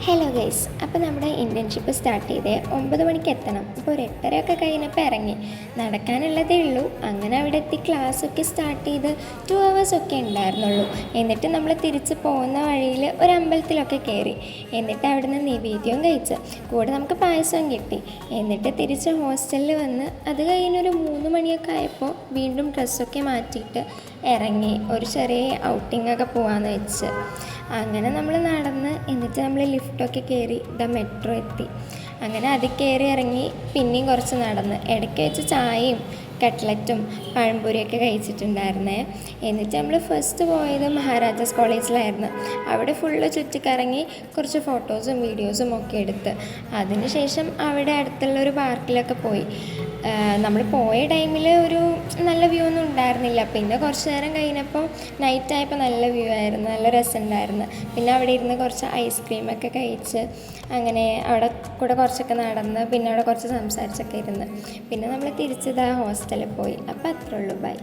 Hello guys, അപ്പോൾ നമ്മുടെ internship start ചെയ്തേ 9 മണിക്ക് എത്തണം. ഇപ്പോൾ ഒരു 8:30 കഴിഞ്ഞപ്പോൾ ഇറങ്ങി. നടക്കാനുള്ളതേ ഉള്ളൂ. അങ്ങനെ അവിടെ എത്തി ക്ലാസ്സൊക്കെ സ്റ്റാർട്ട് ചെയ്ത് 2 hours ഒക്കെ ഉണ്ടായിരുന്നുള്ളൂ. എന്നിട്ട് നമ്മൾ തിരിച്ച് പോകുന്ന വഴിയിൽ ഒരു അമ്പലത്തിലൊക്കെ കയറി. എന്നിട്ട് അവിടുന്ന് നിവേദ്യവും കഴിച്ച് കൂടെ നമുക്ക് പായസവും കിട്ടി. എന്നിട്ട് തിരിച്ച് ഹോസ്റ്റലിൽ വന്ന് അത് കഴിഞ്ഞൊരു 3 മണിയൊക്കെ ആയപ്പോൾ വീണ്ടും ഡ്രസ്സൊക്കെ മാറ്റിയിട്ട് ഇറങ്ങി. ഒരു ചെറിയ ഔട്ടിങ്ങൊക്കെ പോകാമെന്ന് വെച്ച് അങ്ങനെ നമ്മൾ നടന്ന് എന്നിട്ട് നമ്മൾ ലിഫ്റ്റൊക്കെ കയറി മെട്രോ എത്തി. അങ്ങനെ അതിൽ കയറി ഇറങ്ങി പിന്നെയും കുറച്ച് നടന്ന് ഇടയ്ക്ക് വെച്ച് ചായയും കട്ട്ലറ്റും പഴംപൊരിയൊക്കെ കഴിച്ചിട്ടുണ്ടായിരുന്നേ. എന്നിട്ട് നമ്മൾ ഫസ്റ്റ് പോയത് മഹാരാജാസ് കോളേജിലായിരുന്നു. അവിടെ ഫുള്ള് ചുറ്റിക്കറങ്ങി കുറച്ച് ഫോട്ടോസും വീഡിയോസും ഒക്കെ എടുത്ത് അതിനുശേഷം അവിടെ അടുത്തുള്ളൊരു പാർക്കിലൊക്കെ പോയി. നമ്മൾ പോയ ടൈമിൽ ഒരു നല്ല വ്യൂ ഒന്നും ഉണ്ടായിരുന്നില്ല. പിന്നെ കുറച്ച് നേരം കഴിഞ്ഞപ്പോൾ നൈറ്റായപ്പോൾ നല്ല വ്യൂ ആയിരുന്നു, നല്ല രസമുണ്ടായിരുന്നു. പിന്നെ അവിടെ ഇരുന്ന് കുറച്ച് ഐസ്ക്രീമൊക്കെ കഴിച്ച് അങ്ങനെ അവിടെ കൂടെ കുറച്ചൊക്കെ നടന്ന് പിന്നെ അവിടെ കുറച്ച് സംസാരിച്ചൊക്കെ ഇരുന്ന് പിന്നെ നമ്മൾ തിരിച്ചത് ഹോസ്റ്റലിൽ പോയി. അപ്പോൾ അത്രേ ഉള്ളൂ, ബൈ.